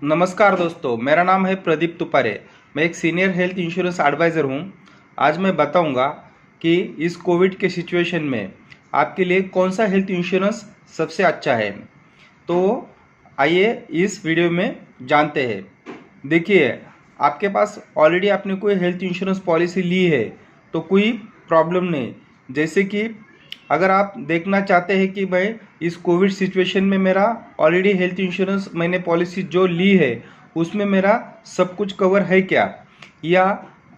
नमस्कार दोस्तों, मेरा नाम है प्रदीप तुपारे। मैं एक सीनियर हेल्थ इंश्योरेंस एडवाइज़र हूं। आज मैं बताऊंगा कि इस कोविड के सिचुएशन में आपके लिए कौन सा हेल्थ इंश्योरेंस सबसे अच्छा है। तो आइए इस वीडियो में जानते हैं। देखिए, आपके पास ऑलरेडी आपने कोई हेल्थ इंश्योरेंस पॉलिसी ली है तो कोई प्रॉब्लम नहीं। जैसे कि अगर आप देखना चाहते हैं कि भाई इस कोविड सिचुएशन में मेरा ऑलरेडी हेल्थ इंश्योरेंस मैंने पॉलिसी जो ली है उसमें मेरा सब कुछ कवर है क्या, या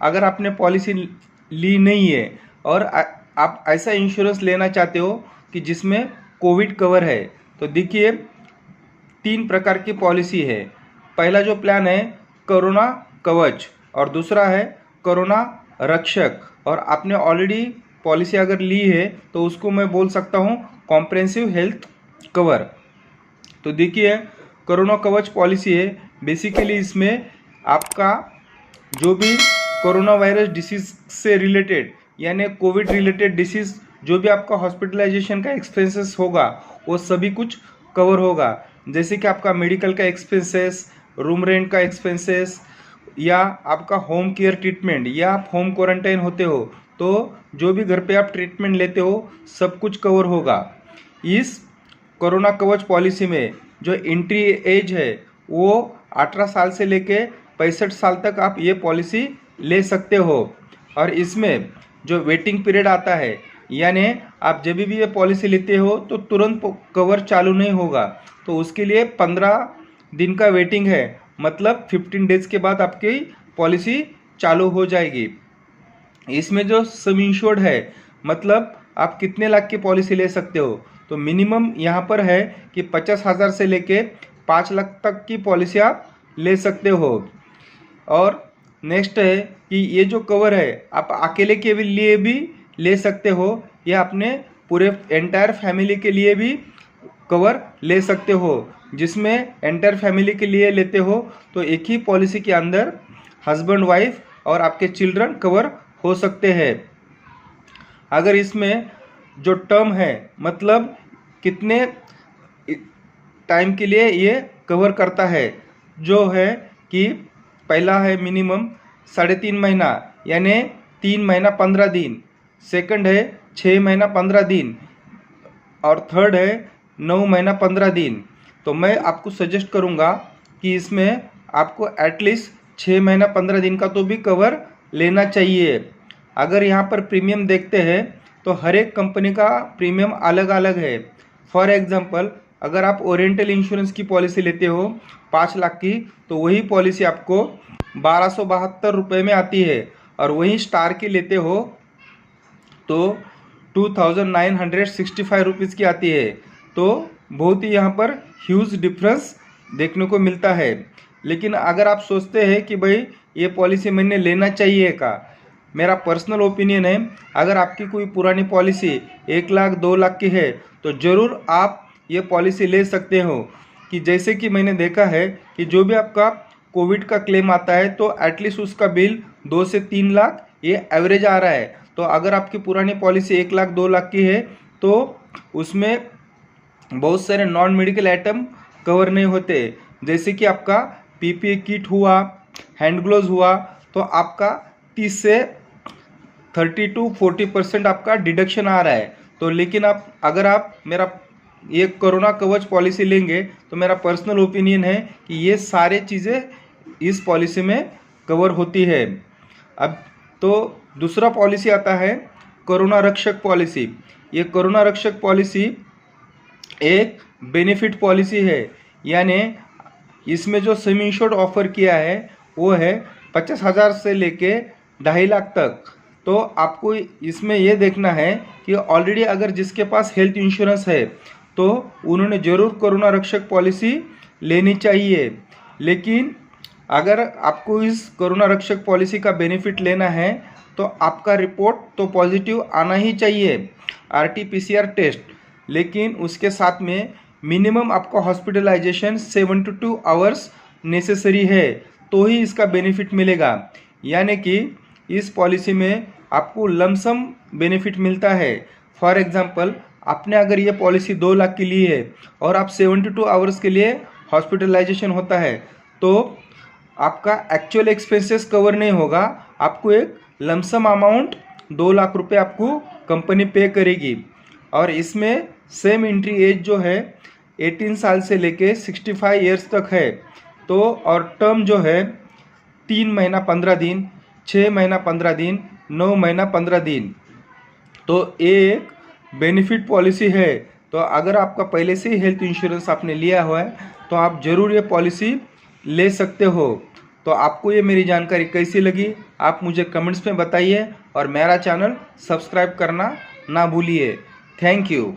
अगर आपने पॉलिसी ली नहीं है और आप ऐसा इंश्योरेंस लेना चाहते हो कि जिसमें कोविड कवर है, तो देखिए 3 प्रकार की पॉलिसी है। पहला जो प्लान है कोरोना कवच और दूसरा है कोरोना रक्षक, और आपने ऑलरेडी पॉलिसी अगर ली है तो उसको मैं बोल सकता हूँ कॉम्प्रिहेंसिव हेल्थ कवर। तो देखिए कोरोना कवच पॉलिसी है, बेसिकली इसमें आपका जो भी कोरोना वायरस डिसीज़ से रिलेटेड यानी कोविड रिलेटेड डिसीज़ जो भी आपका हॉस्पिटलाइजेशन का एक्सपेंसेस होगा वो सभी कुछ कवर होगा। जैसे कि आपका मेडिकल का एक्सपेंसेस, रूम रेंट का एक्सपेंसेस, या आपका होम केयर ट्रीटमेंट, या आप होम क्वारंटाइन होते हो तो जो भी घर पे आप ट्रीटमेंट लेते हो सब कुछ कवर होगा। इस कोरोना कवच पॉलिसी में जो एंट्री एज है वो 18 साल से लेके 65 साल तक आप ये पॉलिसी ले सकते हो। और इसमें जो वेटिंग पीरियड आता है, यानी आप जब भी ये पॉलिसी लेते हो तो तुरंत कवर चालू नहीं होगा, तो उसके लिए 15 दिन का वेटिंग है, मतलब 15 डेज के बाद आपकी पॉलिसी चालू हो जाएगी। इसमें जो सम इंश्योर्ड है, मतलब आप कितने लाख की पॉलिसी ले सकते हो, तो मिनिमम यहाँ पर है कि 50,000 से लेके 5 लाख तक की पॉलिसी आप ले सकते हो। और नेक्स्ट है कि ये जो कवर है आप अकेले के लिए भी ले सकते हो या अपने पूरे एंटायर फैमिली के लिए भी कवर ले सकते हो। जिसमें एंटायर फैमिली के लिए लेते हो तो एक ही पॉलिसी के अंदर हस्बैंड, वाइफ और आपके चिल्ड्रन कवर हो सकते हैं। अगर इसमें जो टर्म है, मतलब कितने टाइम के लिए ये कवर करता है, जो है कि पहला है मिनिमम 3.5 महीना यानी 3 महीना 15 दिन, सेकंड है 6 महीना 15 दिन, और थर्ड है 9 महीना 15 दिन। तो मैं आपको सजेस्ट करूँगा कि इसमें आपको एटलीस्ट 6 महीना 15 दिन का तो भी कवर लेना चाहिए। अगर यहाँ पर प्रीमियम देखते हैं तो हर एक कंपनी का प्रीमियम अलग अलग है। फॉर एग्जांपल, अगर आप ओरिएंटल इंश्योरेंस की पॉलिसी लेते हो 5 लाख की, तो वही पॉलिसी आपको 1272 रुपये में आती है, और वही स्टार की लेते हो तो 2965 रुपीज़ की आती है। तो बहुत ही यहाँ पर ह्यूज डिफरेंस देखने को मिलता है। लेकिन अगर आप सोचते हैं कि भाई ये पॉलिसी मैंने लेना चाहिए का, मेरा पर्सनल ओपिनियन है, अगर आपकी कोई पुरानी पॉलिसी 1 लाख 2 लाख की है तो ज़रूर आप ये पॉलिसी ले सकते हो। कि जैसे कि मैंने देखा है कि जो भी आपका कोविड का क्लेम आता है तो एटलीस्ट उसका बिल 2 से 3 लाख ये एवरेज आ रहा है। तो अगर आपकी पुरानी पॉलिसी 1 लाख 2 लाख की है तो उसमें बहुत सारे नॉन मेडिकल आइटम कवर नहीं होते। जैसे कि आपका पीपीई किट हुआ, हैंड ग्लोव्स हुआ, तो आपका 30 से 30 to 40% आपका डिडक्शन आ रहा है। तो लेकिन अगर आप मेरा ये कोरोना कवच पॉलिसी लेंगे तो मेरा पर्सनल ओपिनियन है कि ये सारे चीज़ें इस पॉलिसी में कवर होती है। अब तो दूसरा पॉलिसी आता है कोरोना रक्षक पॉलिसी। ये कोरोना रक्षक पॉलिसी एक बेनिफिट पॉलिसी है, यानी इसमें जो सेमी इंश्योर्ड ऑफर किया है वो है 50,000 से लेके 2.5 लाख तक। तो आपको इसमें ये देखना है कि ऑलरेडी अगर जिसके पास हेल्थ इंश्योरेंस है तो उन्होंने ज़रूर कोरोना रक्षक पॉलिसी लेनी चाहिए। लेकिन अगर आपको इस कोरोना रक्षक पॉलिसी का बेनिफिट लेना है तो आपका रिपोर्ट तो पॉजिटिव आना ही चाहिए, RT-PCR टेस्ट। लेकिन उसके साथ में मिनिमम आपका हॉस्पिटलाइजेशन 72 आवर्स नेसेसरी है, तो ही इसका बेनिफिट मिलेगा। यानी कि इस पॉलिसी में आपको लमसम बेनिफिट मिलता है। फॉर एग्जांपल, आपने अगर ये पॉलिसी 2 लाख की ली है और आप 72 आवर्स के लिए हॉस्पिटलाइजेशन होता है, तो आपका एक्चुअल एक्सपेंसेस कवर नहीं होगा, आपको एक लमसम अमाउंट 2 लाख रुपए आपको कंपनी पे करेगी। और इसमें सेम एंट्री एज जो है 18 साल से लेके 65 ईयर्स तक है। तो और टर्म जो है 3 महीना 15 दिन, 6 महीना 15 दिन, 9 महीना 15 दिन। तो ये एक बेनिफिट पॉलिसी है। तो अगर आपका पहले से ही हेल्थ इंश्योरेंस आपने लिया हुआ है तो आप ज़रूर ये पॉलिसी ले सकते हो। तो आपको ये मेरी जानकारी कैसी लगी आप मुझे कमेंट्स में बताइए और मेरा चैनल सब्सक्राइब करना ना भूलिए। Thank you.